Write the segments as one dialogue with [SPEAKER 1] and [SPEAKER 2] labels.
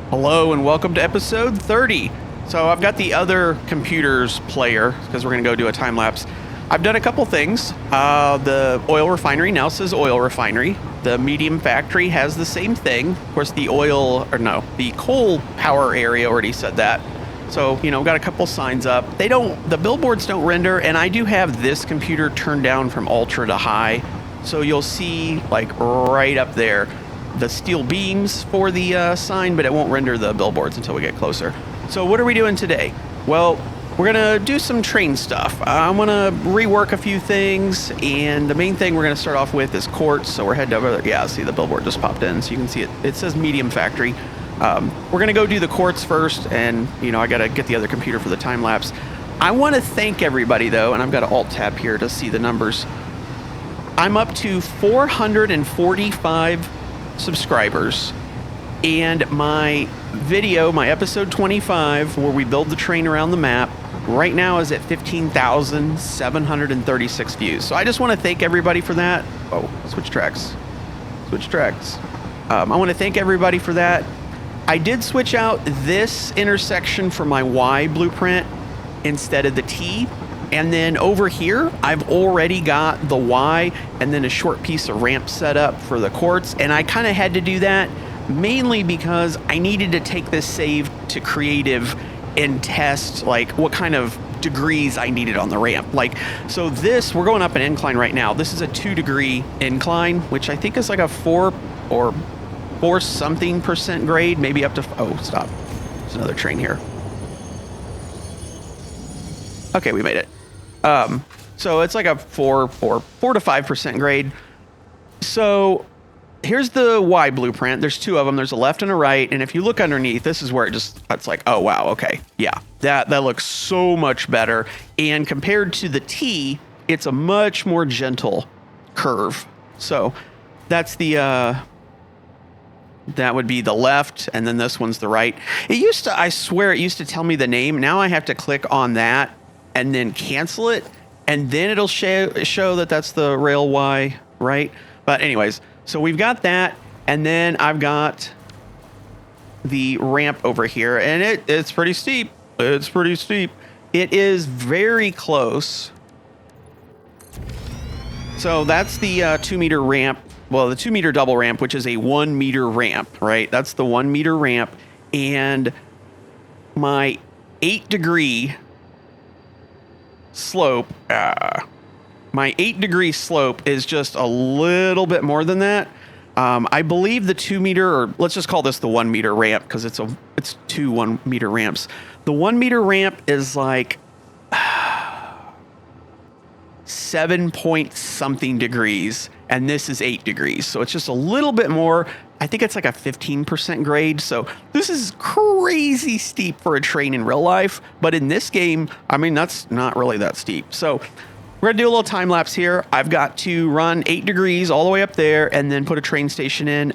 [SPEAKER 1] Hello and welcome to episode 30. So I've got the other computer's player because we're going to go do a time lapse. I've done a couple things. The oil refinery now says oil refinery. The medium factory has the same thing. Of course, the coal power area already said that. So, got a couple signs up. The billboards don't render, and I do have this computer turned down from ultra to high. So you'll see like right up there the steel beams for the sign, but it won't render the billboards until we get closer. So what are we doing today? Well, we're gonna do some train stuff. I'm gonna rework a few things, and the main thing we're gonna start off with is Quartz. So we're heading over there. Yeah, see the billboard just popped in, so you can see it. It says medium factory. We're gonna go do the Quartz first, and I gotta get the other computer for the time lapse. I want to thank everybody though, and I've got an alt tab here to see the numbers. I'm up to 445 subscribers, and my video, my episode 25, where we build the train around the map, right now is at 15,736 views. So I just want to thank everybody for that. Oh, switch tracks. I want to thank everybody for that. I did switch out this intersection for my Y blueprint instead of the T. And then over here, I've already got the Y and then a short piece of ramp set up for the Quartz. And I kind of had to do that mainly because I needed to take this save to creative and test like what kind of degrees I needed on the ramp. So we're going up an incline right now. This is a 2-degree incline, which I think is like a 4 something percent grade, maybe up to, oh, stop. There's another train here. Okay, we made it. So it's like a 4 to 5% grade. So here's the Y blueprint. There's two of them. There's a left and a right. And if you look underneath, this is where it's like, oh, wow. Okay. Yeah. That looks so much better. And compared to the T, it's a much more gentle curve. So that's that would be the left. And then this one's the right. I swear it used to tell me the name. Now I have to click on that and then cancel it, and then it'll show that that's the rail Y, right? But anyways, so we've got that, and then I've got the ramp over here, and it's pretty steep. It's pretty steep. It is very close. So that's the 2-meter ramp. Well, the 2-meter double ramp, which is a 1-meter ramp, right? That's the 1-meter ramp, and my 8-degree slope, my 8-degree slope is just a little bit more than that. I believe the 2-meter, or let's just call this the 1-meter ramp because it's 2 1-meter ramps. The 1-meter ramp is like 7 point something degrees, and this is 8 degrees. So it's just a little bit more. I think it's like a 15% grade. So this is crazy steep for a train in real life. But in this game, I mean, that's not really that steep. So we're going to do a little time lapse here. I've got to run 8 degrees all the way up there and then put a train station in.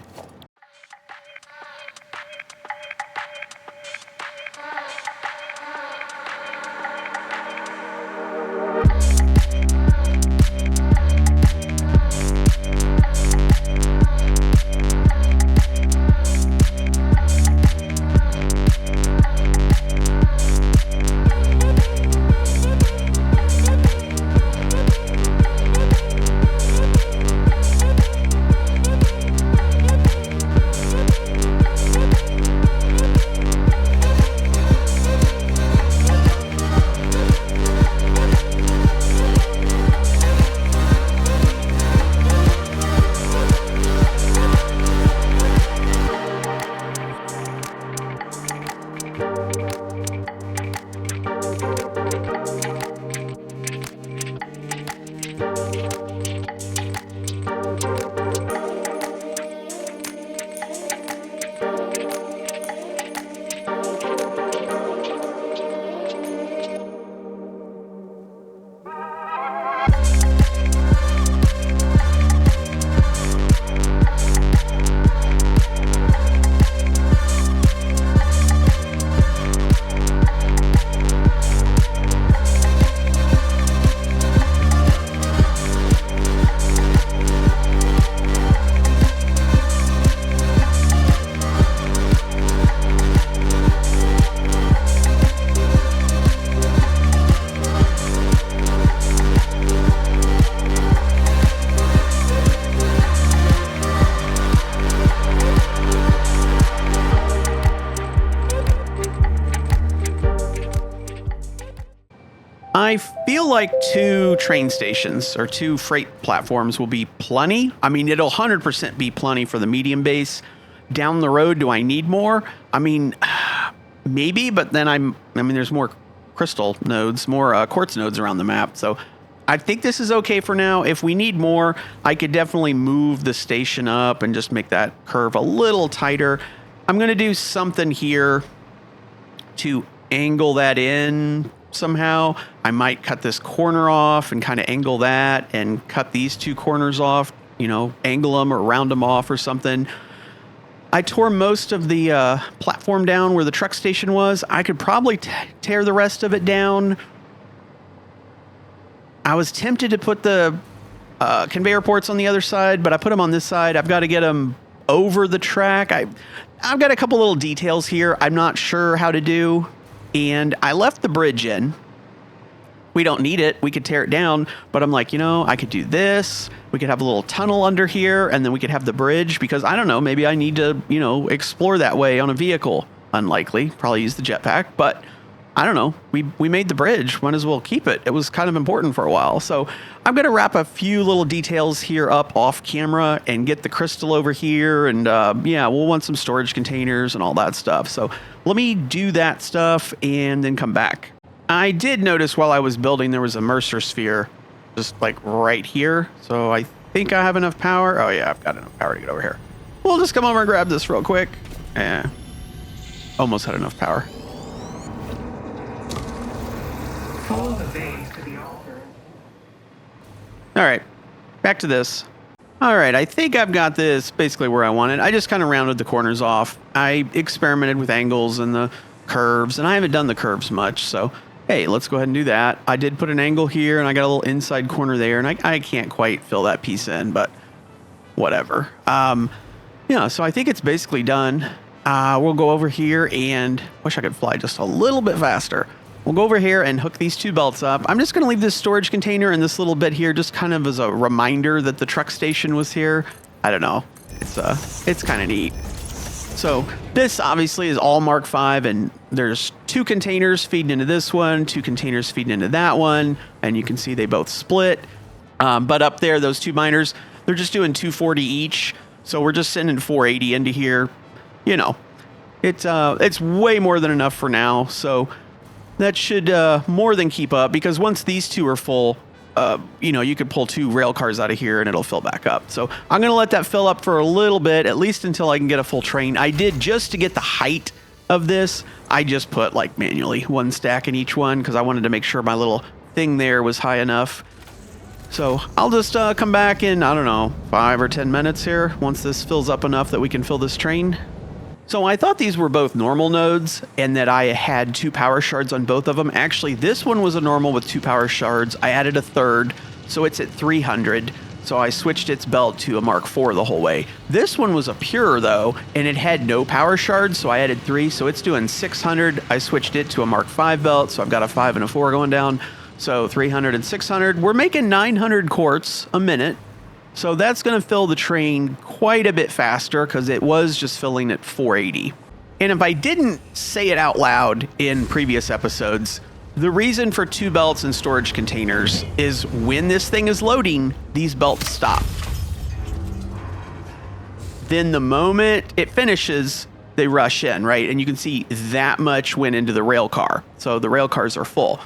[SPEAKER 1] feel like 2 train stations or 2 freight platforms will be plenty. I mean, it'll 100% be plenty for the medium base. Down the road, do I need more? I mean, maybe, but then there's more crystal nodes, more quartz nodes around the map. So I think this is okay for now. If we need more, I could definitely move the station up and just make that curve a little tighter. I'm going to do something here to angle that in somehow. I might cut this corner off and kind of angle that and cut these 2 corners off, angle them or round them off or something. I tore most of the platform down where the truck station was. I could probably tear the rest of it down. I was tempted to put the conveyor ports on the other side, but I put them on this side. I've got to get them over the track. I've got a couple little details here I'm not sure how to do, and I left the bridge in. We don't need it. We could tear it down, but I'm like, I could do this. We could have a little tunnel under here, and then we could have the bridge because I don't know, maybe I need to, explore that way on a vehicle. Unlikely. Probably use the jetpack, but I don't know. We made the bridge. Might as well keep it. It was kind of important for a while. So I'm going to wrap a few little details here up off camera and get the crystal over here. And we'll want some storage containers and all that stuff. So let me do that stuff and then come back. I did notice while I was building, there was a Mercer sphere just like right here. So I think I have enough power. Oh yeah, I've got enough power to get over here. We'll just come over and grab this real quick. Almost had enough power.
[SPEAKER 2] Follow the veins to the altar.
[SPEAKER 1] All right, back to this. All right, I think I've got this basically where I want it. I just kind of rounded the corners off. I experimented with angles and the curves, and I haven't done the curves much, so hey, let's go ahead and do that. I did put an angle here, and I got a little inside corner there, and I can't quite fill that piece in, but whatever. So I think it's basically done. We'll go over here and wish I could fly just a little bit faster. We'll go over here and hook these 2 belts up. I'm just going to leave this storage container and this little bit here just kind of as a reminder that the truck station was here. I don't know. It's kind of neat. So this obviously is all Mark V, and there's 2 containers feeding into this one, 2 containers feeding into that one, and you can see they both split. But up there, those 2 miners, they're just doing 240 each. So we're just sending 480 into here. It's way more than enough for now. So that should more than keep up, because once these 2 are full, you could pull 2 rail cars out of here and it'll fill back up. So I'm going to let that fill up for a little bit, at least until I can get a full train. I did, just to get the height of this, I just put like manually 1 stack in each one because I wanted to make sure my little thing there was high enough. So I'll just come back in, 5 or 10 minutes here once this fills up enough that we can fill this train. So I thought these were both normal nodes and that I had 2 power shards on both of them. Actually, this one was a normal with 2 power shards. I added a third, so it's at 300. So I switched its belt to a Mark IV the whole way. This one was a pure though, and it had no power shards, so I added 3. So it's doing 600. I switched it to a Mark V belt, so I've got a 5 and a 4 going down. So 300 and 600. We're making 900 quartz a minute. So that's going to fill the train quite a bit faster because it was just filling at 480. And if I didn't say it out loud in previous episodes, the reason for 2 belts and storage containers is when this thing is loading, these belts stop. Then the moment it finishes, they rush in, right? And you can see that much went into the rail car. So the rail cars are full.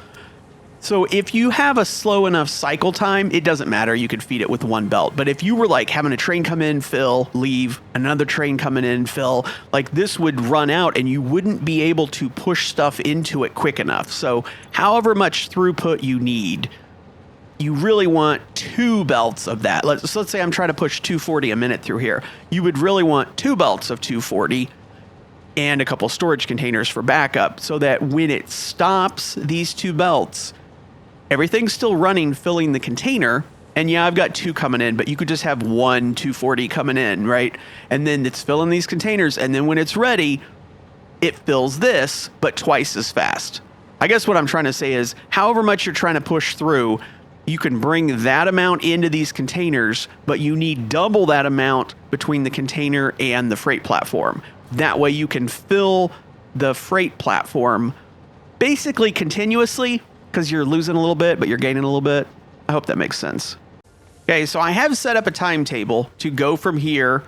[SPEAKER 1] So if you have a slow enough cycle time, it doesn't matter. You could feed it with 1 belt. But if you were like having a train come in, fill, leave, another train coming in, fill, like this would run out and you wouldn't be able to push stuff into it quick enough. So however much throughput you need, you really want 2 belts of that. Let's say I'm trying to push 240 a minute through here. You would really want 2 belts of 240 and a couple storage containers for backup so that when it stops these 2 belts, everything's still running, filling the container. And yeah, I've got 2 coming in, but you could just have 1 240 coming in, right? And then it's filling these containers. And then when it's ready, it fills this, but twice as fast. I guess what I'm trying to say is however much you're trying to push through, you can bring that amount into these containers, but you need double that amount between the container and the freight platform. That way you can fill the freight platform basically continuously, because you're losing a little bit, but you're gaining a little bit. I hope that makes sense. Okay, so I have set up a timetable to go from here.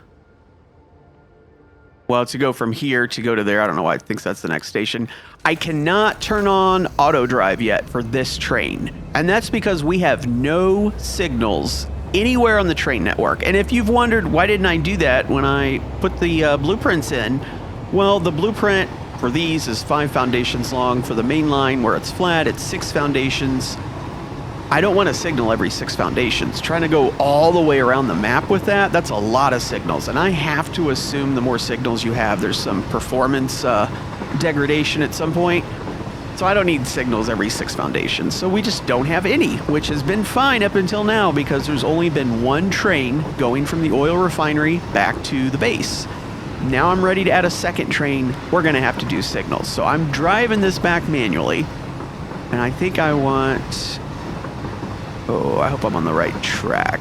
[SPEAKER 1] Well, to go from here to go to there. I don't know why I think that's the next station. I cannot turn on auto drive yet for this train. And that's because we have no signals anywhere on the train network. And if you've wondered, why didn't I do that when I put the blueprints in? Well, the blueprint for these is 5 foundations long. For the main line where it's flat, it's 6 foundations. I don't want to signal every 6 foundations. Trying to go all the way around the map with that, that's a lot of signals. And I have to assume the more signals you have, there's some performance degradation at some point. So I don't need signals every 6 foundations. So we just don't have any, which has been fine up until now because there's only been one train going from the oil refinery back to the base. Now I'm ready to add a second train. We're going to have to do signals. So I'm driving this back manually. And I think I want... Oh, I hope I'm on the right track.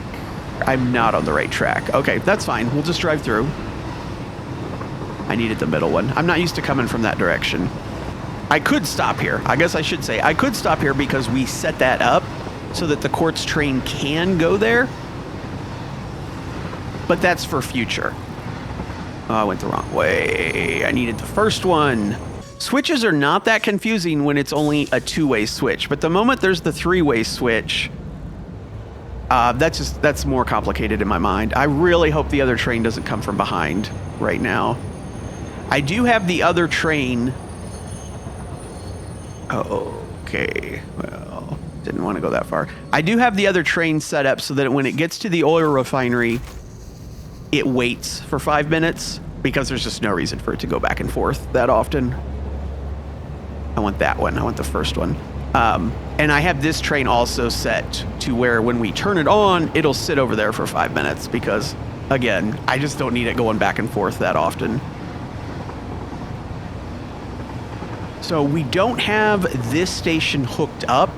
[SPEAKER 1] I'm not on the right track. Okay, that's fine. We'll just drive through. I needed the middle one. I'm not used to coming from that direction. I could stop here. I guess I should say I could stop here because we set that up so that the Quartz train can go there. But that's for future. Oh, I went the wrong way. I needed the first one. Switches are not that confusing when it's only a 2-way switch. But the moment there's the 3-way switch... that's more complicated in my mind. I really hope the other train doesn't come from behind right now. I do have the other train. Oh, okay. Well, didn't want to go that far. I do have the other train set up so that when it gets to the oil refinery, it waits for 5 minutes because there's just no reason for it to go back and forth that often. I want that one. I want the first one. And I have this train also set to where when we turn it on, it'll sit over there for 5 minutes because, again, I just don't need it going back and forth that often. So we don't have this station hooked up,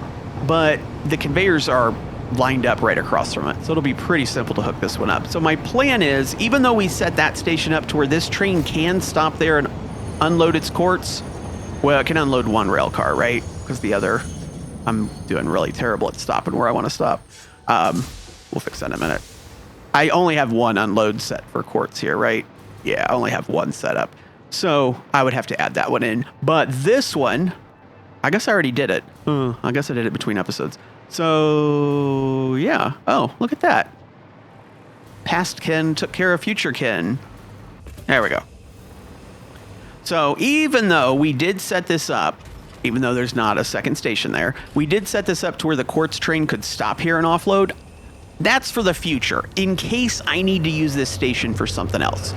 [SPEAKER 1] but the conveyors are lined up right across from it. So it'll be pretty simple to hook this one up. So my plan is, even though we set that station up to where this train can stop there and unload its quartz, well, it can unload one rail car, right? Because the other, I'm doing really terrible at stopping where I want to stop. We'll fix that in a minute. I only have one unload set for quartz here, right? Yeah, I only have one set up. So I would have to add that one in. But this one, I guess I already did it. I guess I did it between episodes. So yeah. Oh, look at that. Past Ken took care of future Ken. There we go. So even though we did set this up, even though there's not a second station there, we did set this up to where the Quartz train could stop here and offload. That's for the future, in case I need to use this station for something else.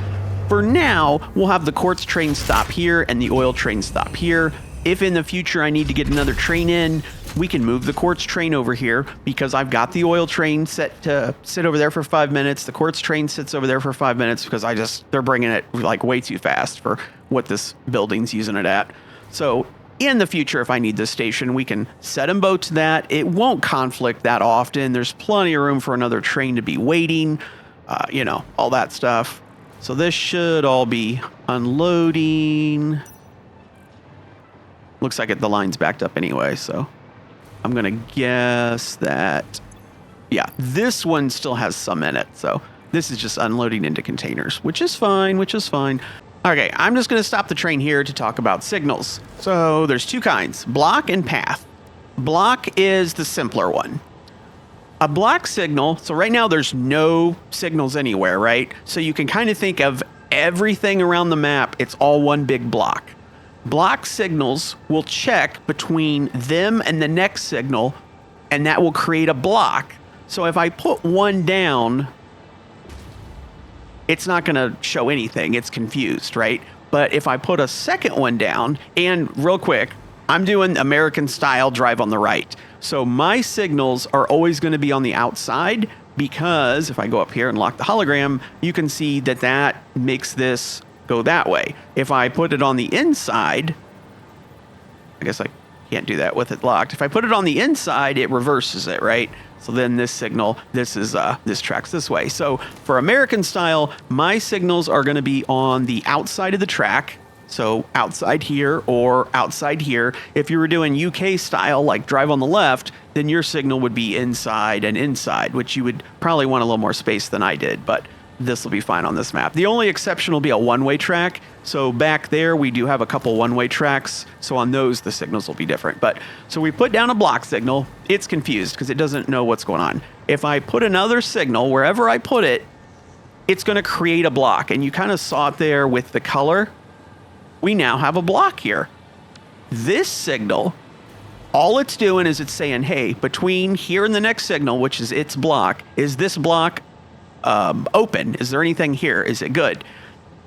[SPEAKER 1] For now, we'll have the Quartz train stop here and the oil train stop here. If in the future I need to get another train in, we can move the Quartz train over here because I've got the oil train set to sit over there for 5 minutes. The Quartz train sits over there for 5 minutes because they're bringing it like way too fast for what this building's using it at. So in the future, if I need this station, we can set them both to that. It won't conflict that often. There's plenty of room for another train to be waiting, all that stuff. So this should all be unloading. Looks like the line's backed up anyway, so I'm going to guess that, yeah, this one still has some in it. So this is just unloading into containers, which is fine. Okay, I'm just going to stop the train here to talk about signals. So there's 2 kinds, block and path. Block is the simpler one. A block signal, so right now there's no signals anywhere, right? So you can kind of think of everything around the map, it's all one big block. Block signals will check between them and the next signal, and that will create a block. So if I put one down, it's not going to show anything. It's confused, right? But if I put a second one down, and real quick, I'm doing American style drive on the right. So my signals are always going to be on the outside because if I go up here and lock the hologram, you can see that makes this go that way. If I put it on the inside, I guess I can't do that with it locked. If I put it on the inside, it reverses it, right? So then this signal, this tracks this way. So for American style, my signals are going to be on the outside of the track. So outside here or outside here. If you were doing UK style, like drive on the left, then your signal would be inside and inside, which you would probably want a little more space than I did, but this will be fine on this map. The only exception will be a one-way track. So back there, we do have a couple one-way tracks. So on those, the signals will be different. But so we put down a block signal. It's confused because it doesn't know what's going on. If I put another signal, wherever I put it, it's going to create a block. And you kind of saw it there with the color. We now have a block here. This signal, all it's doing is it's saying, hey, between here and the next signal, which is its block, is this block open? Is there anything here? Is it good?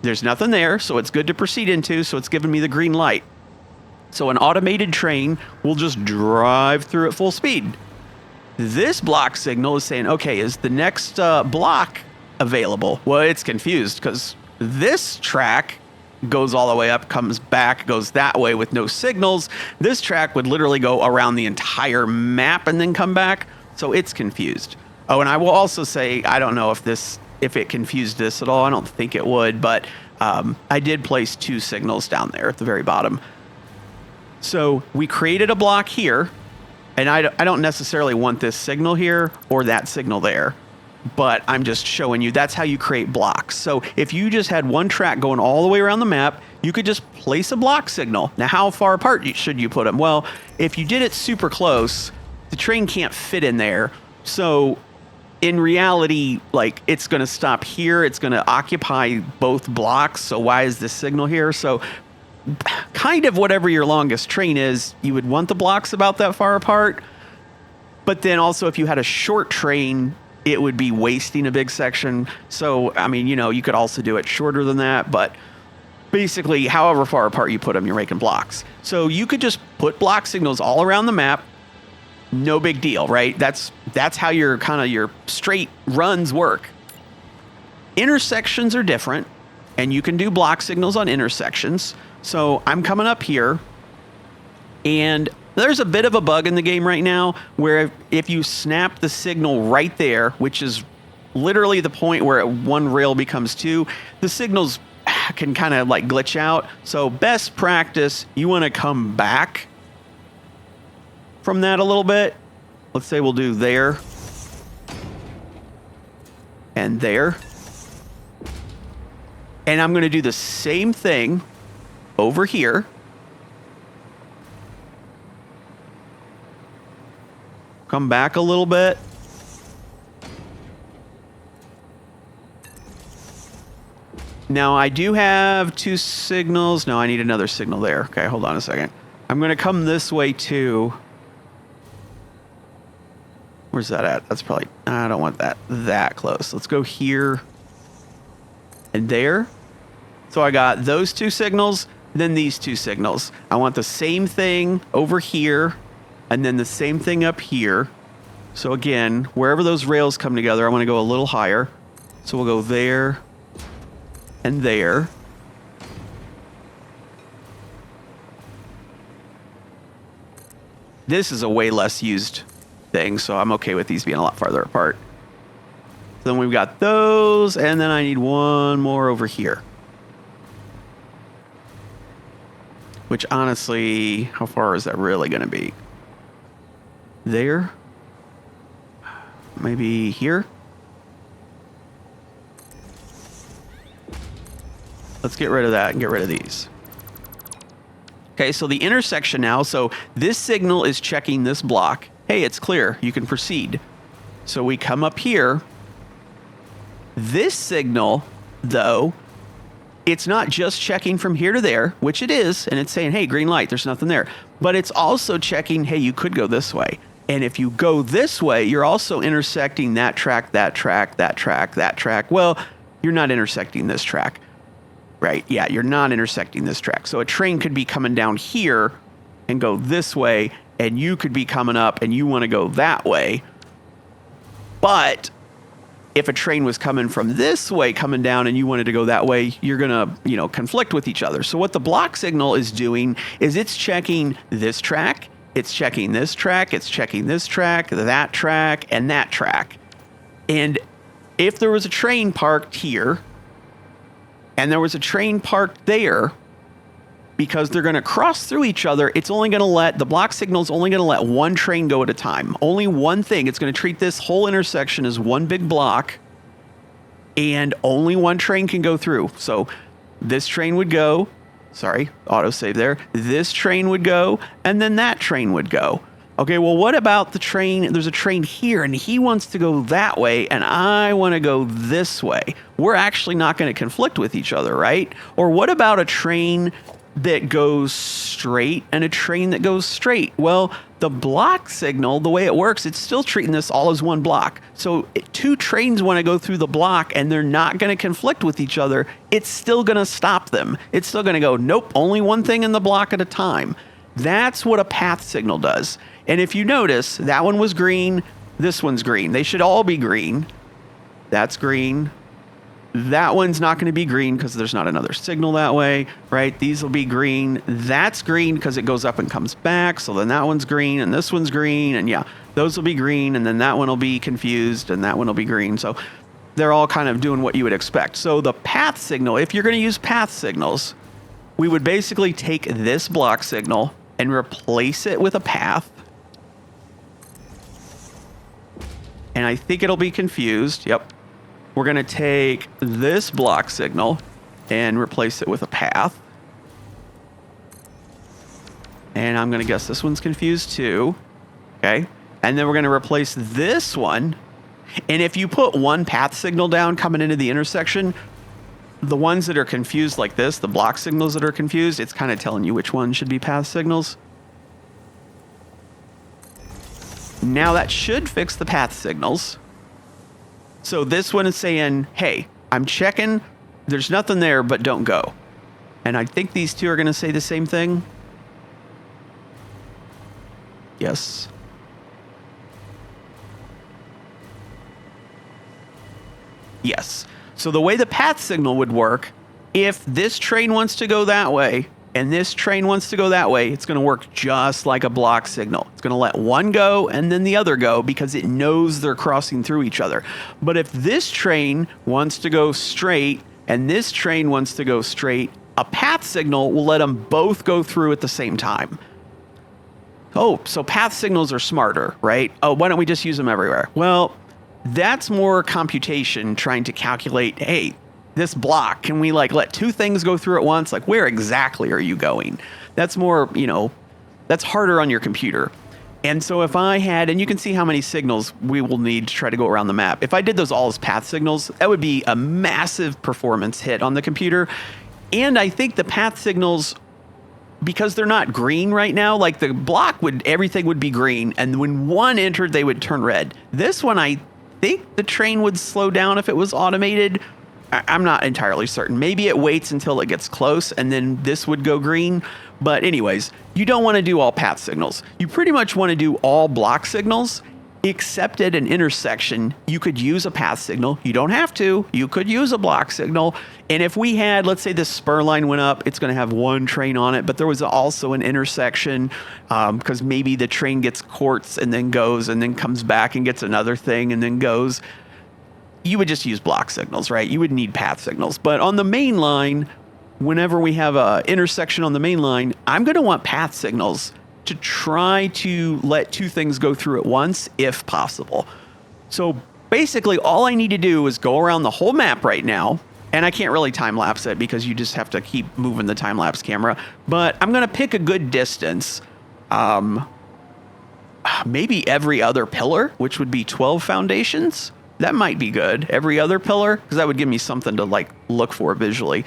[SPEAKER 1] There's nothing there, so it's good to proceed into, so it's giving me the green light. So an automated train will just drive through at full speed. This block signal is saying, okay, is the next block available? Well, it's confused because this track goes all the way up, comes back, goes that way with no signals. This track would literally go around the entire map and then come back. So it's confused. Oh, and I will also say, I don't know if it confused this at all. I don't think it would, but I did place 2 signals down there at the very bottom. So we created a block here, and I don't necessarily want this signal here or that signal there, but I'm just showing you that's how you create blocks. So if you just had one track going all the way around the map, you could just place a block signal. Now, how far apart should you put them? Well, if you did it super close, the train can't fit in there. So in reality, like, it's going to stop here. It's going to occupy both blocks. So why is this signal here? So kind of whatever your longest train is, you would want the blocks about that far apart. But then also if you had a short train, it would be wasting a big section. So, I mean, you could also do it shorter than that, but basically however far apart you put them, you're making blocks. So you could just put block signals all around the map. No big deal, right? That's how your straight runs work. Intersections are different, and you can do block signals on intersections. So I'm coming up here, and there's a bit of a bug in the game right now where if you snap the signal right there, which is literally the point where one rail becomes 2, the signals can kind of like glitch out. So best practice, you want to come back from that a little bit. Let's say we'll do there and there. And I'm going to do the same thing over here. Come back a little bit. Now I do have 2 signals. No, I need another signal there. Okay, hold on a second. I'm going to come this way too. Where's that at? That's probably, I don't want that close. Let's go here and there. So I got those 2 signals, then these 2 signals. I want the same thing over here and then the same thing up here. So again, wherever those rails come together, I want to go a little higher. So we'll go there and there. This is a way less used thing, so I'm okay with these being a lot farther apart. So then we've got those, and then I need one more over here. Which honestly, how far is that really going to be? There? Maybe here? Let's get rid of that and get rid of these. Okay, so the intersection now, so this signal is checking this block. Hey, it's clear, you can proceed. So we come up here. This signal, though, it's not just checking from here to there, which it is, and it's saying, hey, green light, there's nothing there. But it's also checking, hey, you could go this way. And if you go this way, you're also intersecting that track, that track, that track, that track. Well, you're not intersecting this track, right? Yeah, you're not intersecting this track. So a train could be coming down here and go this way, and you could be coming up and you want to go that way. But if a train was coming from this way, coming down, and you wanted to go that way, you're going to, conflict with each other. So what the block signal is doing is it's checking this track, it's checking this track, it's checking this track, that track, and that track. And if there was a train parked here, and there was a train parked there, because they're going to cross through each other. It's only going to let, the block signal is only going to let one train go at a time. Only one thing. It's going to treat this whole intersection as one big block, and only one train can go through. So this train would go, sorry, autosave there. This train would go, and then that train would go. Okay, well, what about the train? There's a train here, and he wants to go that way, and I want to go this way. We're actually not going to conflict with each other, right? Or what about a train that goes straight and a train that goes straight? Well, the block signal, the way it works, it's still treating this all as one block. So two trains want to go through the block, and they're not going to conflict with each other. It's still going to stop them. It's still going to go, nope, only one thing in the block at a time. That's what a path signal does. And if you notice, that one was green, this one's green. They should all be green. That's green. That one's not going to be green because there's not another signal that way, right? These will be green. That's green because it goes up and comes back. So then that one's green and this one's green. And yeah, those will be green. And then that one will be confused and that one will be green. So they're all kind of doing what you would expect. So the path signal, if you're going to use path signals, we would basically take this block signal and replace it with a path. And I think it'll be confused. Yep. We're going to take this block signal and replace it with a path. And I'm going to guess this one's confused too. Okay. And then we're going to replace this one. And if you put one path signal down coming into the intersection, the ones that are confused like this, the block signals that are confused, it's kind of telling you which one should be path signals. Now that should fix the path signals. So this one is saying, hey, I'm checking. There's nothing there, but don't go. And I think these two are going to say the same thing. Yes. Yes. So the way the path signal would work, if this train wants to go that way and this train wants to go that way, it's going to work just like a block signal. It's going to let one go and then the other go because it knows they're crossing through each other. But if this train wants to go straight and this train wants to go straight, a path signal will let them both go through at the same time. Oh, so path signals are smarter, right? Oh, why don't we just use them everywhere? Well, that's more computation trying to calculate, hey, this block, can we like let two things go through at once? Like, where exactly are you going? That's more, that's harder on your computer. And so if I had, and you can see how many signals we will need to try to go around the map. If I did those all as path signals, that would be a massive performance hit on the computer. And I think the path signals, because they're not green right now, like the block everything would be green. And when one entered, they would turn red. This one, I think the train would slow down if it was automated. I'm not entirely certain. Maybe it waits until it gets close and then this would go green. But anyways, you don't want to do all path signals. You pretty much want to do all block signals, except at an intersection. You could use a path signal. You don't have to. You could use a block signal. And if we had, let's say this spur line went up, it's going to have one train on it, but there was also an intersection because maybe the train gets Quartz and then goes and then comes back and gets another thing and then goes. You would just use block signals, right? You would need path signals. But on the main line, whenever we have an intersection on the main line, I'm going to want path signals to try to let two things go through at once, if possible. So basically, all I need to do is go around the whole map right now. And I can't really time lapse it because you just have to keep moving the time lapse camera. But I'm going to pick a good distance. Maybe every other pillar, which would be 12 foundations. That might be good. Every other pillar, because that would give me something to like look for visually.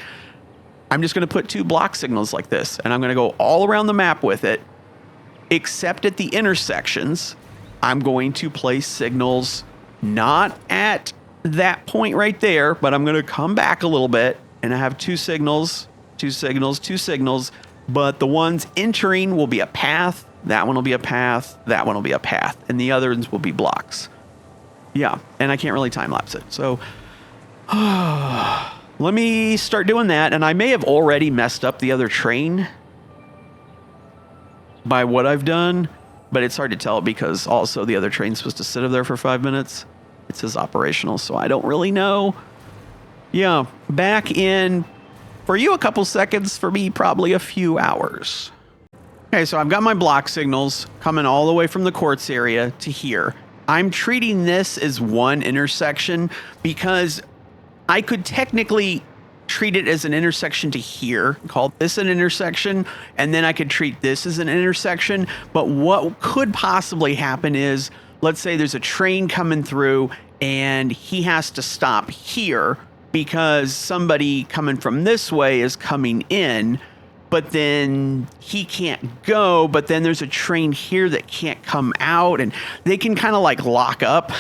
[SPEAKER 1] I'm just going to put two block signals like this, and I'm going to go all around the map with it, except at the intersections. I'm going to place signals not at that point right there, but I'm going to come back a little bit, and I have two signals, but the ones entering will be a path. That one will be a path. That one will be a path, and the other ones will be blocks. Yeah, and I can't really time lapse it. So let me start doing that. And I may have already messed up the other train by what I've done, but it's hard to tell because also the other train's supposed to sit up there for 5 minutes. It says operational, so I don't really know. Yeah, back in For you, a couple seconds. For me, probably a few hours. Okay, so I've got my block signals coming all the way from the Quartz area to here. I'm treating this as one intersection because I could technically treat it as an intersection to here, call this an intersection, and then I could treat this as an intersection. But what could possibly happen is, let's say there's a train coming through and he has to stop here because somebody coming from this way is coming in, but then he can't go, but then there's a train here that can't come out, and they can kind of like lock up.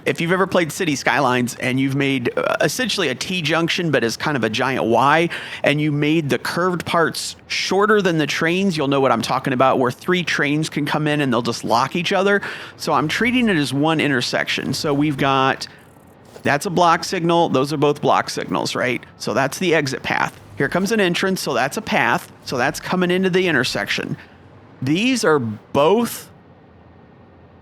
[SPEAKER 1] If you've ever played City Skylines and you've made essentially a T-junction, but as kind of a giant Y, and you made the curved parts shorter than the trains, you'll know what I'm talking about, where 3 trains can come in and they'll just lock each other. So I'm treating it as one intersection. So we've got, that's a block signal. Those are both block signals, right? So that's the exit path. Here comes an entrance, so that's a path. So that's coming into the intersection. These are both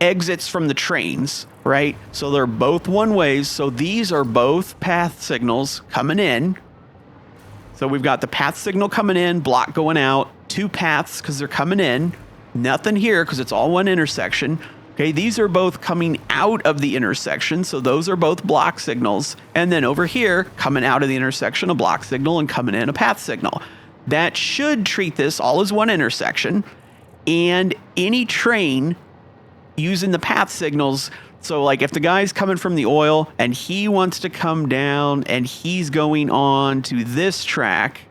[SPEAKER 1] exits from the trains, right? So they're both one ways. So these are both path signals coming in. So we've got the path signal coming in, block going out, 2 paths because they're coming in. Nothing here because it's all one intersection. Okay, these are both coming out of the intersection, so those are both block signals. And then over here, coming out of the intersection, a block signal, and coming in, a path signal. That should treat this all as one intersection. And any train using the path signals, so like if the guy's coming from the oil and he wants to come down and he's going on to this track,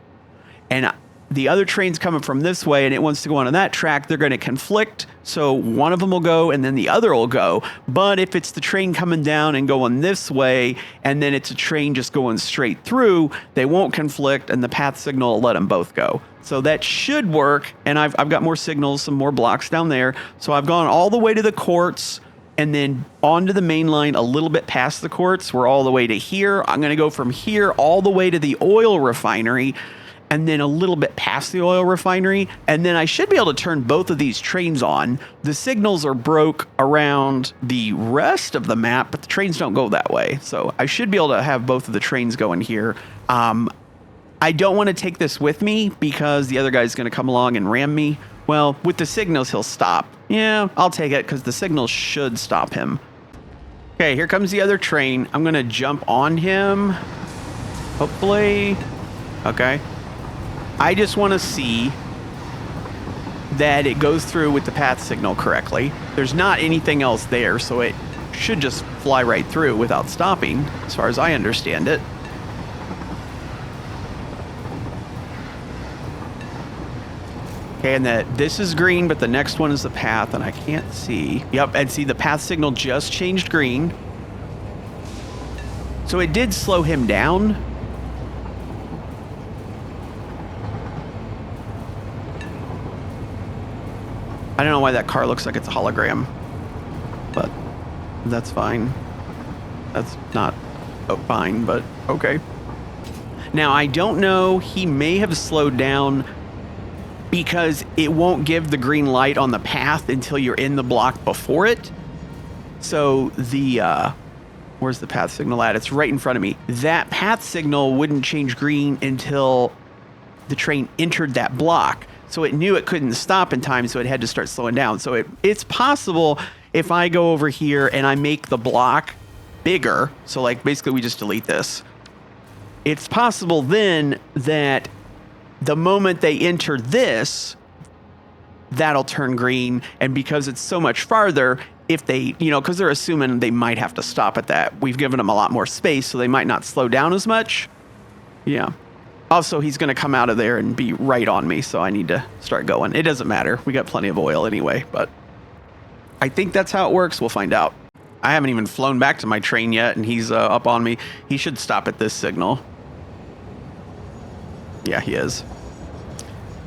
[SPEAKER 1] and the other train's coming from this way and it wants to go onto that track, they're going to conflict. So one of them will go and then the other will go. But if it's the train coming down and going this way and then it's a train just going straight through, they won't conflict and the path signal will let them both go. So that should work. And I've got more signals, some more blocks down there. So I've gone all the way to the Quartz and then onto the main line a little bit past the Quartz. We're all the way to here. I'm going to go from here all the way to the oil refinery, and then a little bit past the oil refinery, and then I should be able to turn both of these trains on. The signals are broke around the rest of the map, but the trains don't go that way. So I should be able to have both of the trains going here. I don't want to take this with me because the other guy's going to come along and ram me. Well, with the signals, he'll stop. Yeah, I'll take it because the signals should stop him. Okay, here comes the other train. I'm going to jump on him, hopefully. Okay. I just want to see that it goes through with the path signal correctly. There's not anything else there, so it should just fly right through without stopping, as far as I understand it. Okay, and this is green, but the next one is the path, and I can't see. Yep, and see the path signal just changed green. So it did slow him down. I don't know why that car looks like it's a hologram, but that's fine. That's not fine, but okay. Now, I don't know. He may have slowed down because it won't give the green light on the path until you're in the block before it. So where's the path signal at? It's right in front of me. That path signal wouldn't change green until the train entered that block. So it knew it couldn't stop in time, so it had to start slowing down. So it's possible if I go over here and I make the block bigger, so like basically we just delete this, it's possible then that the moment they enter this, that'll turn green. And because it's so much farther, if they, because they're assuming they might have to stop at that, we've given them a lot more space, so they might not slow down as much. Yeah. Also, he's going to come out of there and be right on me, so I need to start going. It doesn't matter. We got plenty of oil anyway, but I think that's how it works. We'll find out. I haven't even flown back to my train yet, and he's up on me. He should stop at this signal. Yeah, he is.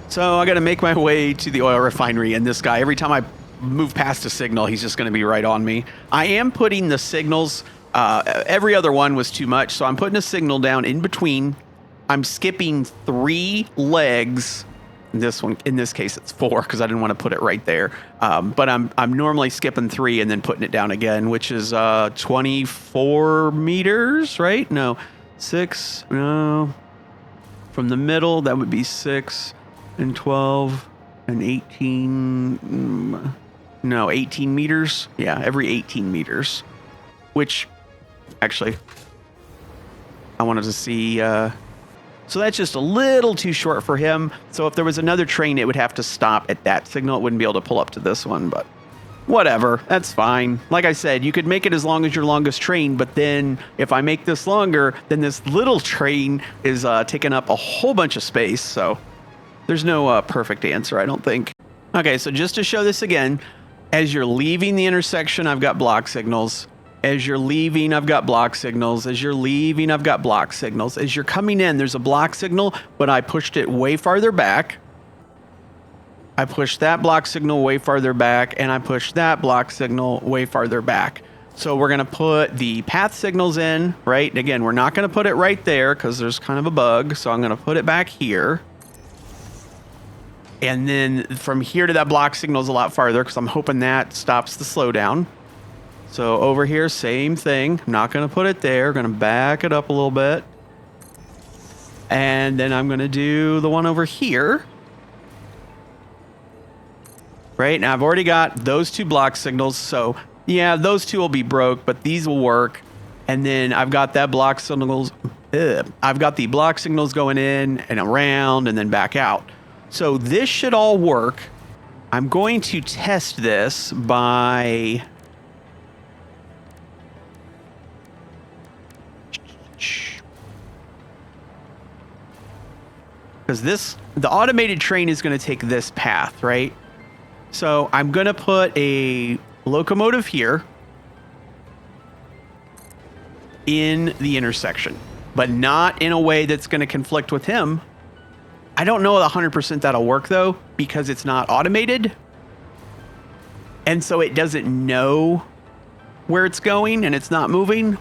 [SPEAKER 1] So I got to make my way to the oil refinery, and this guy, every time I move past a signal, he's just going to be right on me. I am putting the signals, every other one was too much, so I'm putting a signal down in between. I'm skipping 3 legs. In this case, it's 4 because I didn't want to put it right there. But I'm normally skipping 3 and then putting it down again, which is 24 meters, right? No, 6. No. From the middle, that would be 6 and 12 and 18. No, 18 meters. Yeah, every 18 meters. Which, actually, I wanted to see. So that's just a little too short for him. So if there was another train, it would have to stop at that signal. It wouldn't be able to pull up to this one, but whatever. That's fine. Like I said, you could make it as long as your longest train, but then if I make this longer, then this little train is taking up a whole bunch of space. So there's no perfect answer, I don't think. Okay, so just to show this again, as you're leaving the intersection, I've got block signals. As you're leaving, I've got block signals. As you're leaving, I've got block signals. As you're coming in, there's a block signal, but I pushed it way farther back. I pushed that block signal way farther back, and I pushed that block signal way farther back. So we're going to put the path signals in, right? Again, we're not going to put it right there because there's kind of a bug. So I'm going to put it back here. And then from here to that block signal is a lot farther because I'm hoping that stops the slowdown. So over here, same thing. I'm not going to put it there. Going to back it up a little bit. And then I'm going to do the one over here. Right? Now, I've already got those two block signals. So, yeah, those two will be broke, but these will work. And then I've got that block signals. I've got the block signals going in and around and then back out. So this should all work. I'm going to test this by... because the automated train is going to take this path, right? So I'm going to put a locomotive here in the intersection, but not in a way that's going to conflict with him. I don't know 100% that'll work though, because it's not automated. And so it doesn't know where it's going and it's not moving.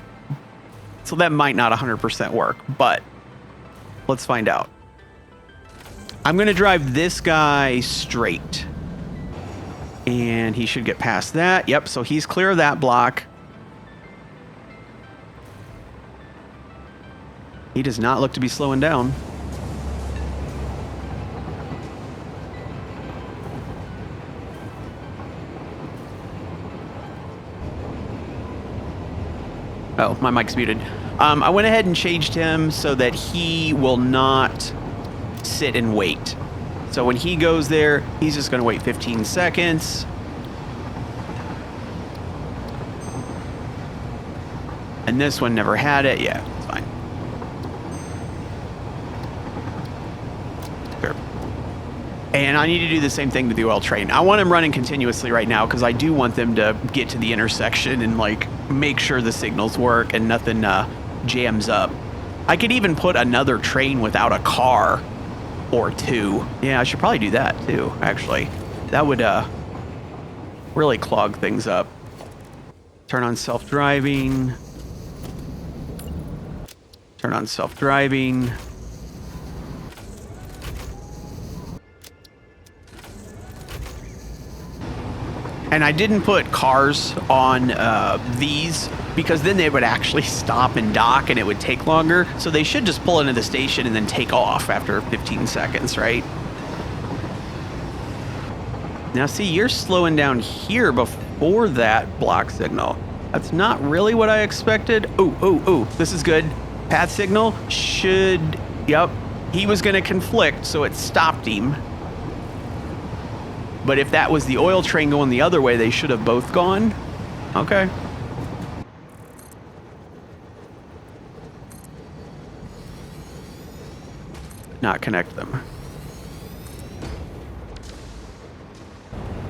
[SPEAKER 1] So that might not 100% work, but let's find out. I'm going to drive this guy straight. And he should get past that. Yep, so he's clear of that block. He does not look to be slowing down. Oh, my mic's muted. I went ahead and changed him so that he will not sit and wait. So when he goes there, he's just going to wait 15 seconds. And this one never had it. Yeah, it's fine. Sure. And I need to do the same thing with the oil train. I want them running continuously right now because I do want them to get to the intersection and like make sure the signals work and nothing jams up. I could even put another train without a car or two. Yeah, I should probably do that too, actually. That would really clog things up. Turn on self-driving. Turn on self-driving. And I didn't put cars on these because then they would actually stop and dock and it would take longer. So they should just pull into the station and then take off after 15 seconds, right? Now see, you're slowing down here before that block signal. That's not really what I expected. Oh, this is good. Path signal should, yep. He was gonna conflict, so it stopped him. But if that was the oil train going the other way, they should have both gone. Okay. Not connect them.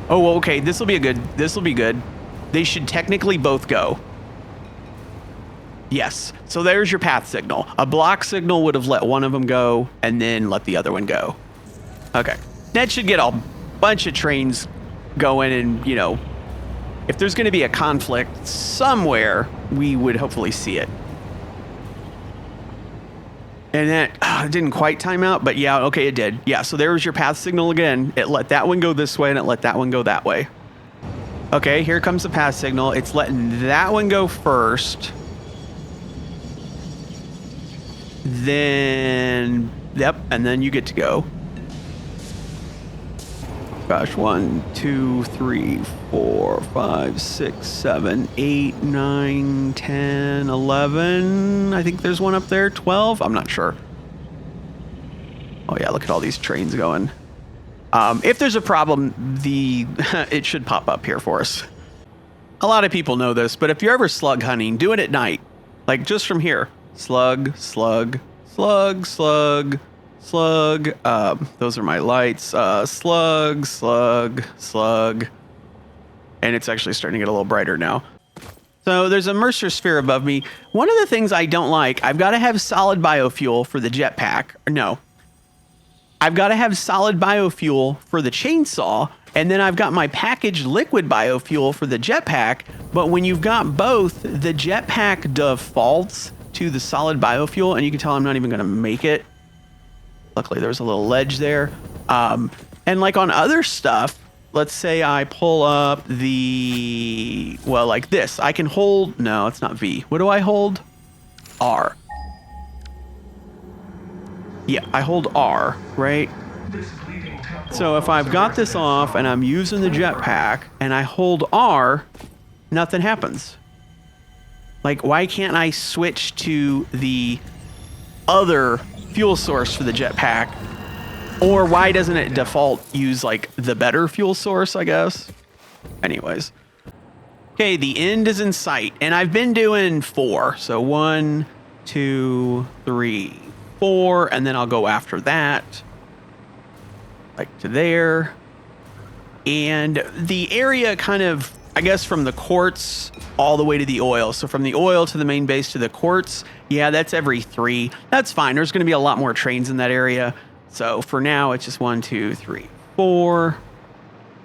[SPEAKER 1] Oh, well, okay. This will be good. They should technically both go. Yes. So there's your path signal. A block signal would have let one of them go and then let the other one go. Okay. That should get a bunch of trains going, and, you know, if there's going to be a conflict somewhere, we would hopefully see it. And that didn't quite time out, but yeah, okay, it did. Yeah, so there was your path signal again. It let that one go this way, and it let that one go that way. Okay, here comes the path signal. It's letting that one go first. Then Yep, and then you get to go. Gosh, 1, 2, 3, 4, 5, 6, 7, 8, 9, 10, 11. I think there's one up there. 12? I'm not sure. Oh yeah, look at all these trains going. If there's a problem, it should pop up here for us. A lot of people know this, but if you're ever slug hunting, do it at night. Like just from here. Slug, slug, slug, slug, slug. Those are my lights. Slug, slug, slug. And it's actually starting to get a little brighter now. So there's a Mercer sphere above me. One of the things I don't like, I've got to have solid biofuel for the jetpack. No. I've got to have solid biofuel for the chainsaw, and then I've got my packaged liquid biofuel for the jetpack. But when you've got both, the jetpack defaults to the solid biofuel, and you can tell I'm not even going to make it. Luckily, there's a little ledge there. And like on other stuff, let's say I pull up well, like this. I can hold, no, it's not V. What do I hold? R. Yeah, I hold R, right? So if I've got this off and I'm using the jetpack and I hold R, nothing happens. Like, why can't I switch to the other fuel source for the jetpack? Or why doesn't it default use like the better fuel source, I guess? Anyways. Okay, the end is in sight, and I've been doing 4. So 1, 2, 3, 4, and then I'll go after that. Like to there. And the area kind of, I guess from the quartz all the way to the oil. So from the oil to the main base to the quartz, yeah, that's every 3. That's fine. There's going to be a lot more trains in that area. So for now, it's just 1, 2, 3, 4.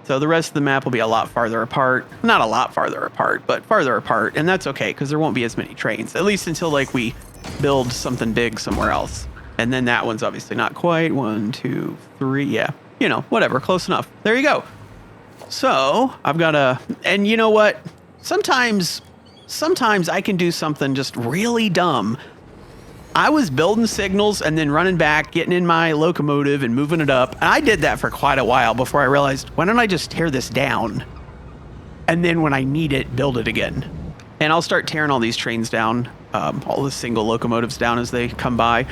[SPEAKER 1] So the rest of the map will be a lot farther apart. Not a lot farther apart, but farther apart. And that's okay, because there won't be as many trains. At least until like we build something big somewhere else. And then that one's obviously not quite. 1, 2, 3. Yeah, you know, whatever. Close enough. There you go. So I've got and you know what? Sometimes I can do something just really dumb. I was building signals and then running back, getting in my locomotive and moving it up. And I did that for quite a while before I realized, why don't I just tear this down? And then when I need it, build it again. And I'll start tearing all these trains down, all the single locomotives down as they come by.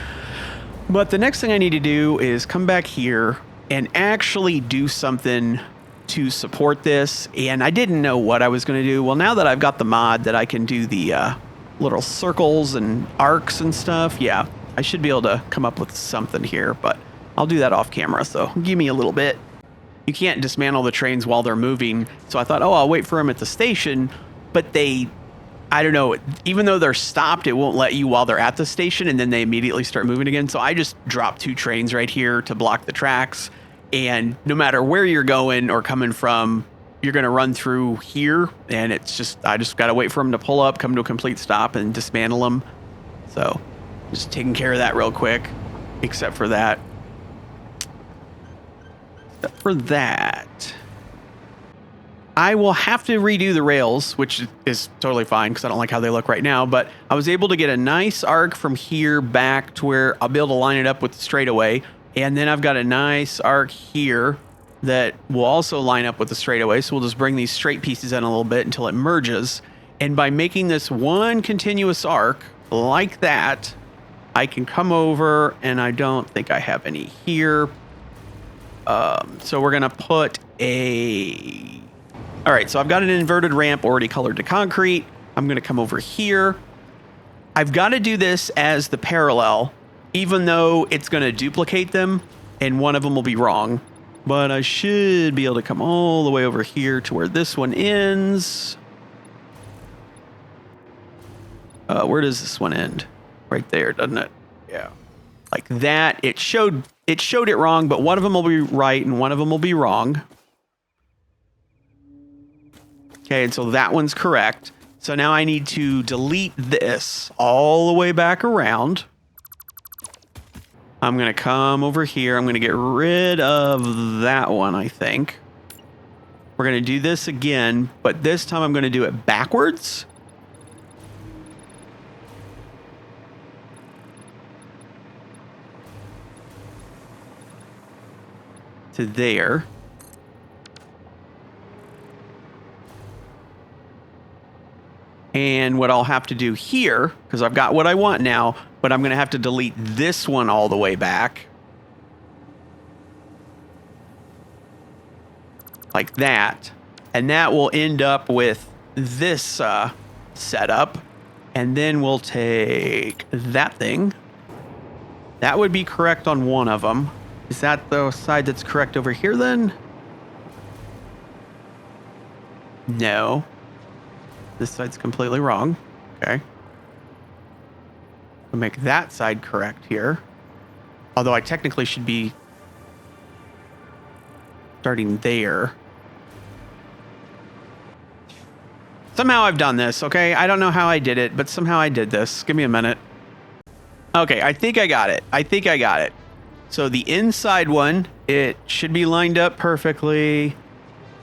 [SPEAKER 1] But the next thing I need to do is come back here and actually do something to support this. And I didn't know what I was going to do. Well, now that I've got the mod that I can do the little circles and arcs and stuff, yeah, I should be able to come up with something here, but I'll do that off camera, so give me a little bit. You can't dismantle the trains while they're moving, so I thought, oh, I'll wait for them at the station, but I don't know, even though they're stopped, it won't let you while they're at the station, and then they immediately start moving again. So I just dropped 2 trains right here to block the tracks, and no matter where you're going or coming from, you're going to run through here, and it's just, I just got to wait for them to pull up, come to a complete stop, and dismantle them. So just taking care of that real quick, except for that. I will have to redo the rails, which is totally fine because I don't like how they look right now, but I was able to get a nice arc from here back to where I'll be able to line it up with the straightaway. And then I've got a nice arc here that will also line up with the straightaway. So we'll just bring these straight pieces in a little bit until it merges. And by making this one continuous arc like that, I can come over, and I don't think I have any here. So we're going to put all right, so I've got an inverted ramp already colored to concrete. I'm going to come over here. I've got to do this as the parallel, even though it's going to duplicate them, and one of them will be wrong. But I should be able to come all the way over here to where this one ends. Where does this one end? Right there, doesn't it? Yeah. Like that. It showed it wrong, but one of them will be right and one of them will be wrong. Okay, and so that one's correct. So now I need to delete this all the way back around. I'm going to come over here. I'm going to get rid of that one, I think. We're going to do this again, but this time I'm going to do it backwards. to there. And what I'll have to do here, because I've got what I want now, but I'm going to have to delete this one all the way back. Like that. And that will end up with this setup. And then we'll take that thing. That would be correct on one of them. Is that the side that's correct over here then? No. This side's completely wrong. Okay. We'll make that side correct here. Although I technically should be starting there. Somehow I've done this, okay? I don't know how I did it, but somehow I did this. Give me a minute. Okay, I think I got it. So the inside one, it should be lined up perfectly.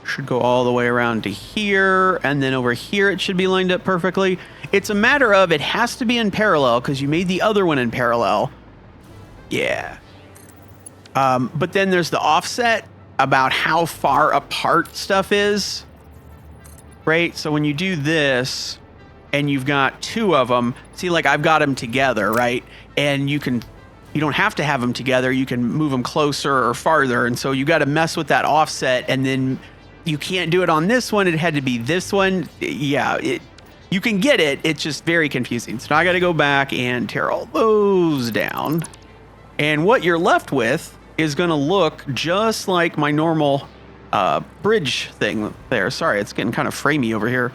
[SPEAKER 1] Should go all the way around to here, and then over here it should be lined up perfectly. It's a matter of it has to be in parallel because you made the other one in parallel. Yeah. But then there's the offset about how far apart stuff is. Right? So when you do this and you've got two of them, see, like I've got them together, right? And you don't have to have them together. You can move them closer or farther. And so you got to mess with that offset, and then you can't do it on this one. It had to be this one. Yeah, you can get it. It's just very confusing. So now I got to go back and tear all those down. And what you're left with is going to look just like my normal bridge thing there. Sorry, it's getting kind of framey over here.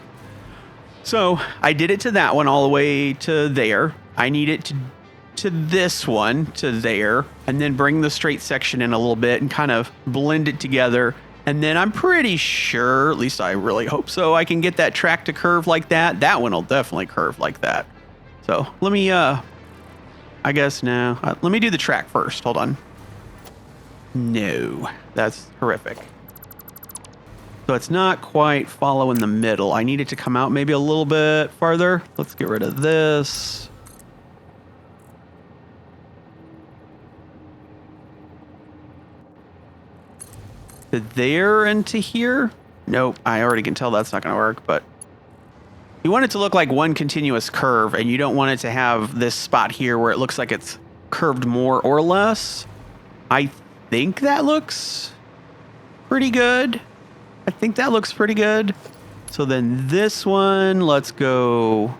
[SPEAKER 1] So I did it to that one all the way to there. I need it to this one to there, and then bring the straight section in a little bit and kind of blend it together. And then I'm pretty sure, at least I really hope so, I can get that track to curve like that. That one will definitely curve like that. So let me, I guess now, let me do the track first. Hold on. No, that's horrific. So it's not quite following the middle. I need it to come out maybe a little bit farther. Let's get rid of this. To there and to here? Nope, I already can tell that's not going to work, but you want it to look like one continuous curve, and you don't want it to have this spot here where it looks like it's curved more or less. I think that looks pretty good. So then this one, let's go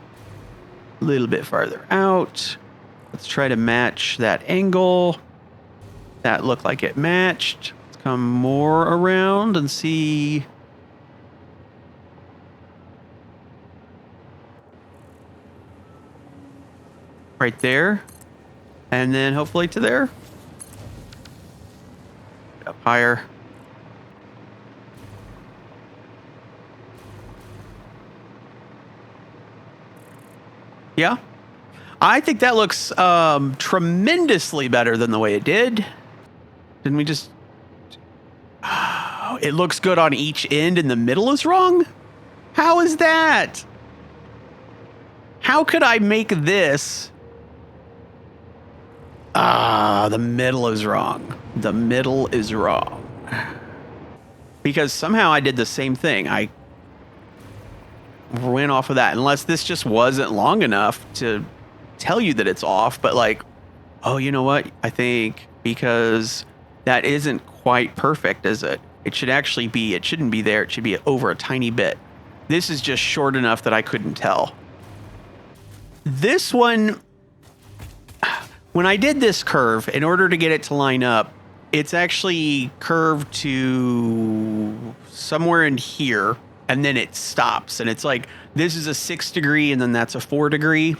[SPEAKER 1] a little bit farther out. Let's try to match that angle. That looked like it matched. Come more around and see. Right there. And then hopefully to there. Up higher. Yeah. I think that looks tremendously better than the way it did. Didn't we just... It looks good on each end and the middle is wrong? How is that? How could I make this? The middle is wrong. The middle is wrong. Because somehow I did the same thing. I went off of that. Unless this just wasn't long enough to tell you that it's off. But like, oh, you know what? I think because that isn't quite perfect, is it? It should actually be, it shouldn't be there. It should be over a tiny bit. This is just short enough that I couldn't tell. This one, when I did this curve, in order to get it to line up, it's actually curved to somewhere in here, and then it stops. And it's like, this is a 6 degree, and then that's a 4 degree.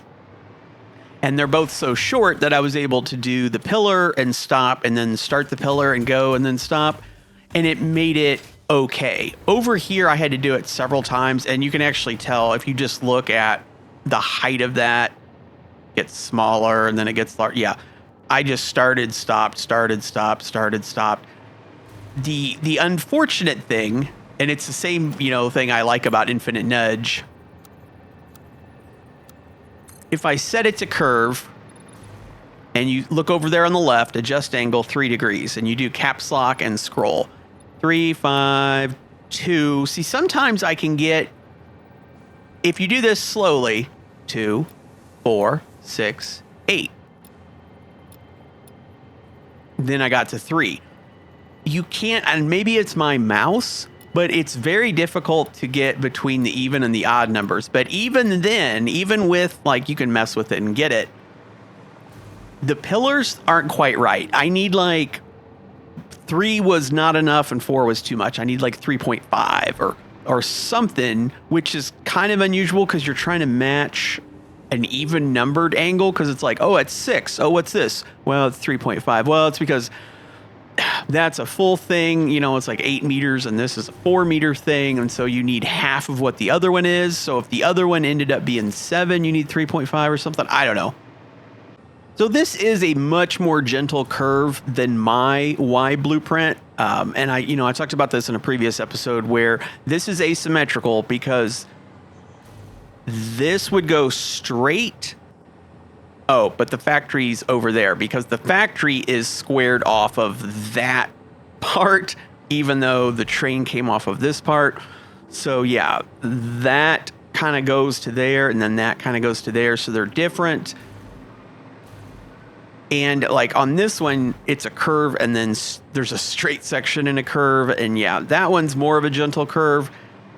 [SPEAKER 1] And they're both so short that I was able to do the pillar and stop, and then start the pillar and go, and then stop. And it made it okay. Over here, I had to do it several times, and you can actually tell if you just look at the height of that, it gets smaller, and then it gets larger. Yeah, I just started, stopped, started, stopped, started, stopped. The unfortunate thing, and it's the same, thing I like about Infinite Nudge. If I set it to curve, and you look over there on the left, adjust angle 3 degrees, and you do caps lock and scroll. 3, 5, 2. See, sometimes I can get, if you do this slowly, 2, 4, 6, 8. Then I got to 3. You can't, and maybe it's my mouse, but it's very difficult to get between the even and the odd numbers. But even then, even with, like, you can mess with it and get it, the pillars aren't quite right. I need like 3 was not enough and 4 was too much. I need like 3.5 or something, which is kind of unusual because you're trying to match an even numbered angle, because it's like, oh, it's 6. Oh, what's this? Well, it's 3.5. Well, it's because that's a full thing. You know, it's like 8 meters and this is a 4 meter thing. And so you need half of what the other one is. So if the other one ended up being 7, you need 3.5 or something. I don't know. So this is a much more gentle curve than my Y blueprint. And I talked about this in a previous episode where this is asymmetrical because this would go straight. Oh, but the factory's over there because the factory is squared off of that part, even though the train came off of this part. So yeah, that kind of goes to there and then that kind of goes to there. So they're different. And like on this one, it's a curve and then there's a straight section in a curve. And yeah, that one's more of a gentle curve.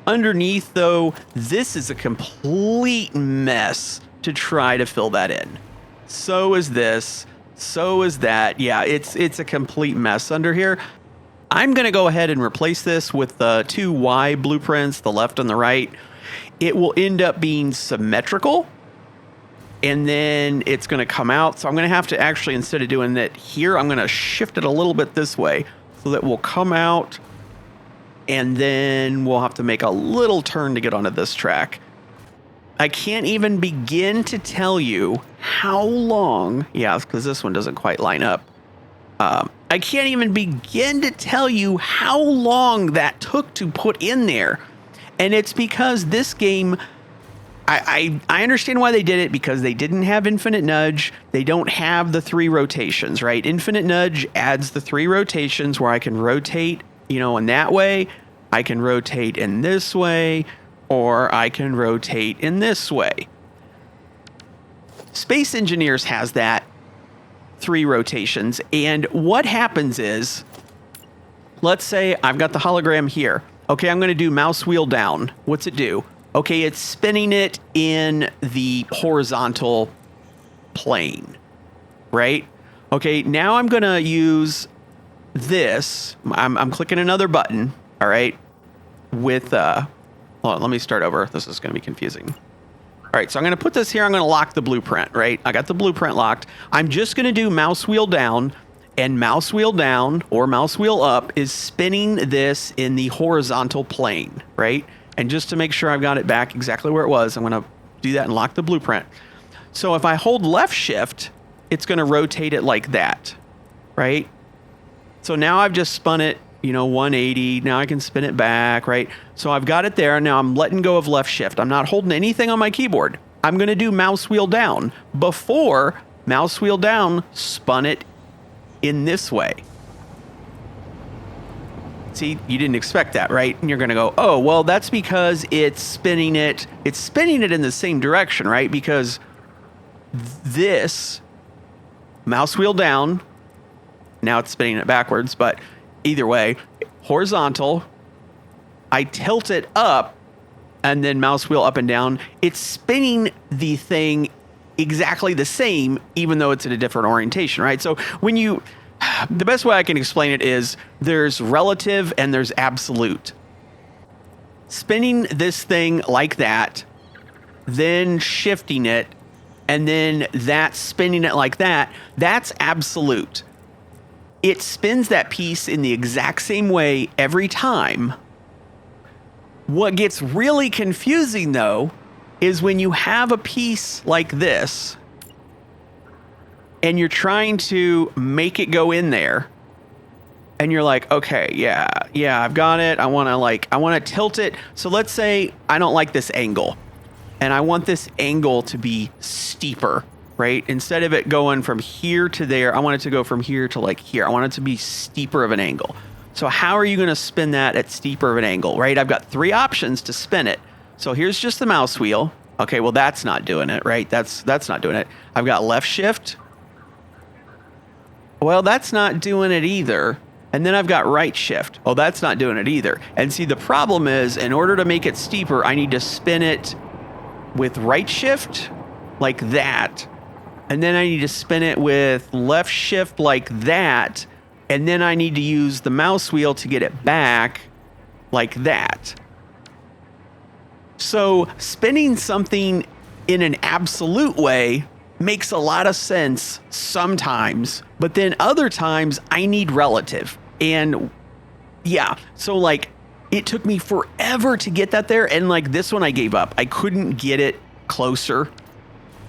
[SPEAKER 1] Underneath though, this is a complete mess to try to fill that in. So is this, so is that. Yeah, it's a complete mess under here. I'm going to go ahead and replace this with the 2 Y blueprints, the left and the right. It will end up being symmetrical. And then it's going to come out. So I'm going to have to actually, instead of doing that here, I'm going to shift it a little bit this way so that we'll come out. And then we'll have to make a little turn to get onto this track. I can't even begin to tell you how long. Yeah, because this one doesn't quite line up. I can't even begin to tell you how long that took to put in there. And it's because this game, I understand why they did it, because they didn't have infinite nudge. They don't have the 3 rotations, right? Infinite nudge adds the 3 rotations where I can rotate, in that way. I can rotate in this way, or I can rotate in this way. Space Engineers has that 3 rotations. And what happens is, let's say I've got the hologram here. Okay, I'm going to do mouse wheel down. What's it do? Okay, it's spinning it in the horizontal plane, right? Okay, now I'm going to use this. I'm clicking another button, all right, with, hold on, let me start over. This is going to be confusing. All right, so I'm going to put this here. I'm going to lock the blueprint, right? I got the blueprint locked. I'm just going to do mouse wheel down, and mouse wheel down or mouse wheel up is spinning this in the horizontal plane, right? And just to make sure I've got it back exactly where it was, I'm going to do that and lock the blueprint. So if I hold left shift, it's going to rotate it like that, right? So now I've just spun it, 180. Now I can spin it back, right? So I've got it there. Now I'm letting go of left shift. I'm not holding anything on my keyboard. I'm going to do mouse wheel down. Before, mouse wheel down spun it in this way. See, you didn't expect that, right? And you're going to go, oh, well, that's because it's spinning it in the same direction, right? Because this mouse wheel down, now it's spinning it backwards, but either way, horizontal, I tilt it up and then mouse wheel up and down. It's spinning the thing exactly the same, even though it's in a different orientation, right? So the best way I can explain it is there's relative and there's absolute. Spinning this thing like that, then shifting it, and then that spinning it like that, that's absolute. It spins that piece in the exact same way every time. What gets really confusing, though, is when you have a piece like this and you're trying to make it go in there and you're like, okay, yeah, I've got it. I want to tilt it. So let's say I don't like this angle and I want this angle to be steeper, right? Instead of it going from here to there, I want it to go from here to like here. I want it to be steeper of an angle. So how are you going to spin that at steeper of an angle, right? I've got 3 options to spin it. So here's just the mouse wheel. Okay, well, that's not doing it, right? That's not doing it. I've got left shift. Well, that's not doing it either. And then I've got right shift. Oh, that's not doing it either. And see, the problem is, in order to make it steeper, I need to spin it with right shift like that. And then I need to spin it with left shift like that. And then I need to use the mouse wheel to get it back like that. So spinning something in an absolute way makes a lot of sense sometimes, but then other times I need relative. And yeah, so like it took me forever to get that there. And like this one I gave up. I couldn't get it closer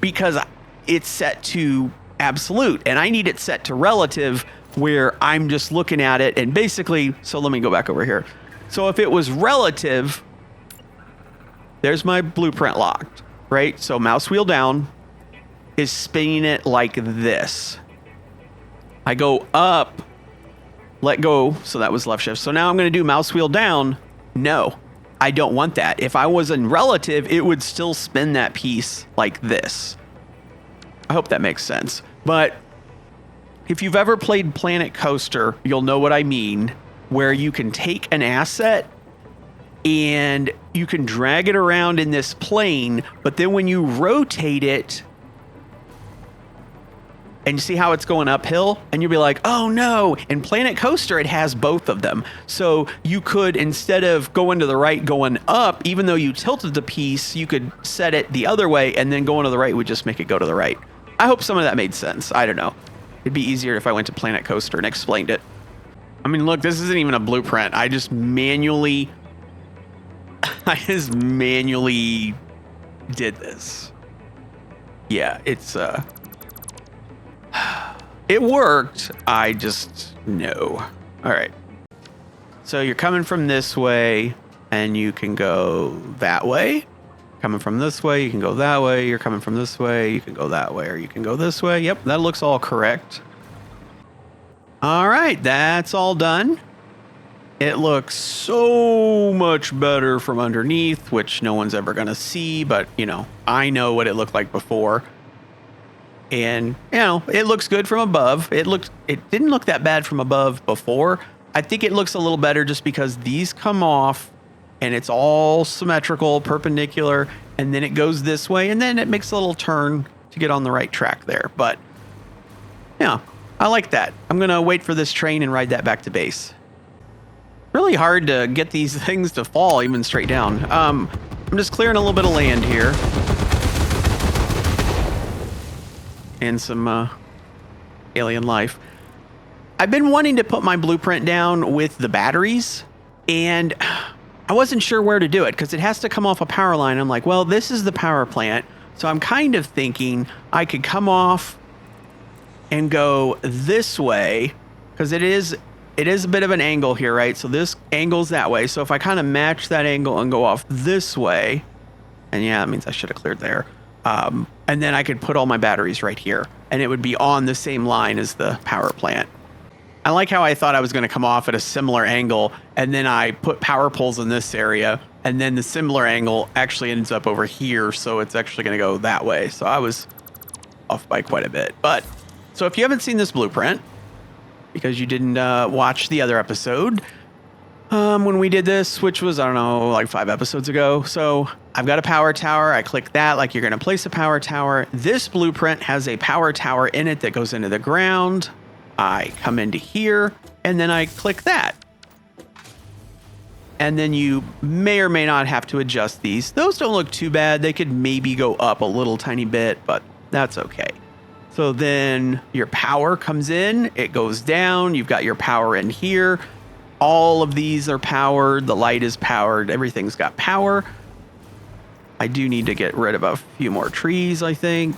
[SPEAKER 1] because it's set to absolute and I need it set to relative where I'm just looking at it and basically, so let me go back over here. So if it was relative, there's my blueprint locked, right? So mouse wheel down is spinning it like this. I go up, let go. So that was left shift. So now I'm going to do mouse wheel down. No, I don't want that. If I was in relative, it would still spin that piece like this. I hope that makes sense. But if you've ever played Planet Coaster, you'll know what I mean, where you can take an asset and you can drag it around in this plane, but then when you rotate it, and you see how it's going uphill, and you'll be like, oh no. In Planet Coaster, it has both of them. So you could, instead of going to the right, going up, even though you tilted the piece, you could set it the other way, and then going to the right would just make it go to the right. I hope some of that made sense. I don't know. It'd be easier if I went to Planet Coaster and explained it. I mean, look, this isn't even a blueprint. I just manually did this. Yeah, it's it worked. I just no. All right. So you're coming from this way and you can go that way. Coming from this way, you can go that way. You're coming from this way, you can go that way, or you can go this way. Yep, that looks all correct. All right, that's all done. It looks so much better from underneath, which no one's ever going to see, but, you know, I know what it looked like before. And, you know, it looks good from above. It didn't look that bad from above before. I think it looks a little better just because these come off and it's all symmetrical, perpendicular, and then it goes this way, and then it makes a little turn to get on the right track there. But, yeah, I like that. I'm going to wait for this train and ride that back to base. Really hard to get these things to fall even straight down. I'm just clearing a little bit of land here. And some alien life. I've been wanting to put my blueprint down with the batteries, and I wasn't sure where to do it because it has to come off a power line. I'm like, well, this is the power plant. So I'm kind of thinking I could come off and go this way because it is a bit of an angle here, right? So this angle's that way. So if I kind of match that angle and go off this way, and yeah, that means I should have cleared there. And then I could put all my batteries right here and it would be on the same line as the power plant. I like how I thought I was going to come off at a similar angle and then I put power poles in this area and then the similar angle actually ends up over here. So it's actually going to go that way. So I was off by quite a bit. But so if you haven't seen this blueprint because you didn't watch the other episode, when we did this, which was, I don't know, like 5 episodes ago. So I've got a power tower. I click that like you're going to place a power tower. This blueprint has a power tower in it that goes into the ground. I come into here and then I click that. And then you may or may not have to adjust these. Those don't look too bad. They could maybe go up a little tiny bit, but that's okay. So then your power comes in, it goes down. You've got your power in here. All of these are powered. The light is powered. Everything's got power. I do need to get rid of a few more trees, I think.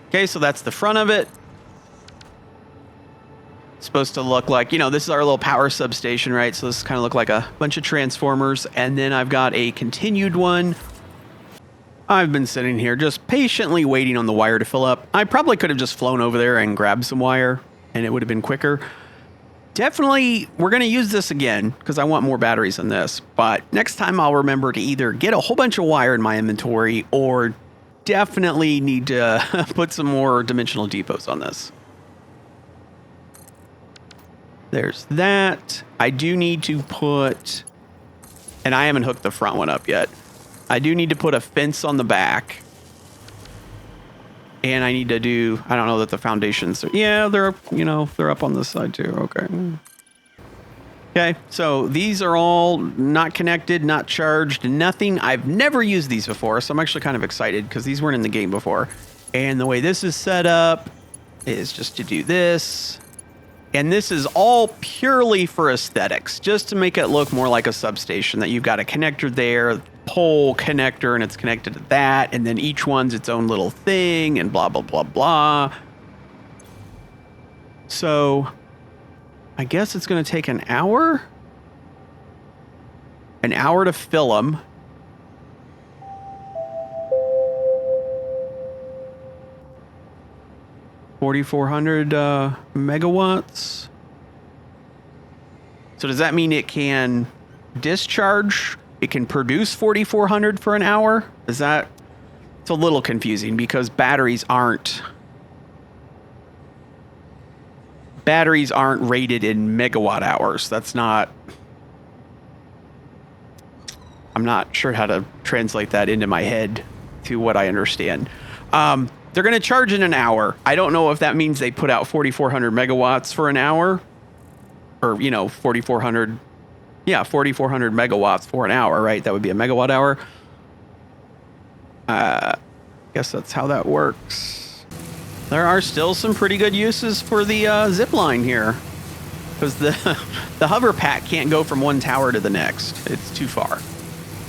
[SPEAKER 1] Okay, so that's the front of it. It's supposed to look like, you know, this is our little power substation, right? So this kind of look like a bunch of transformers. And then I've got a continued one I've been sitting here just patiently waiting on the wire to fill up. I probably could have just flown over there and grabbed some wire and it would have been quicker. Definitely, we're going to use this again because I want more batteries than this. But next time I'll remember to either get a whole bunch of wire in my inventory or definitely need to put some more dimensional depots on this. There's that. I do need to put, and I haven't hooked the front one up yet. I do need to put a fence on the back. And I need to do, I don't know that the foundations, yeah, they're up, you know, they're up on this side too. Okay. Okay, so these are all not connected, not charged, nothing. I've never used these before, so I'm actually kind of excited because these weren't in the game before. And the way this is set up is just to do this. And this is all purely for aesthetics, just to make it look more like a substation, that you've got a connector there, pole connector, and it's connected to that, and then each one's its own little thing, and blah, blah, blah, blah. So I guess it's going to take an hour to fill them. $4,400 megawatts. So does that mean it can discharge? It can produce 4,400 for an hour? Is that? It's a little confusing because batteries aren't rated in megawatt hours. That's not. I'm not sure how to translate that into my head to what I understand. They're going to charge in an hour. I don't know if that means they put out 4,400 megawatts for an hour, or, you know, 4,400. Yeah, 4,400 megawatts for an hour, right? That would be a megawatt hour. Guess that's how that works. There are still some pretty good uses for the Zipline here, because the hover pack can't go from one tower to the next. It's too far.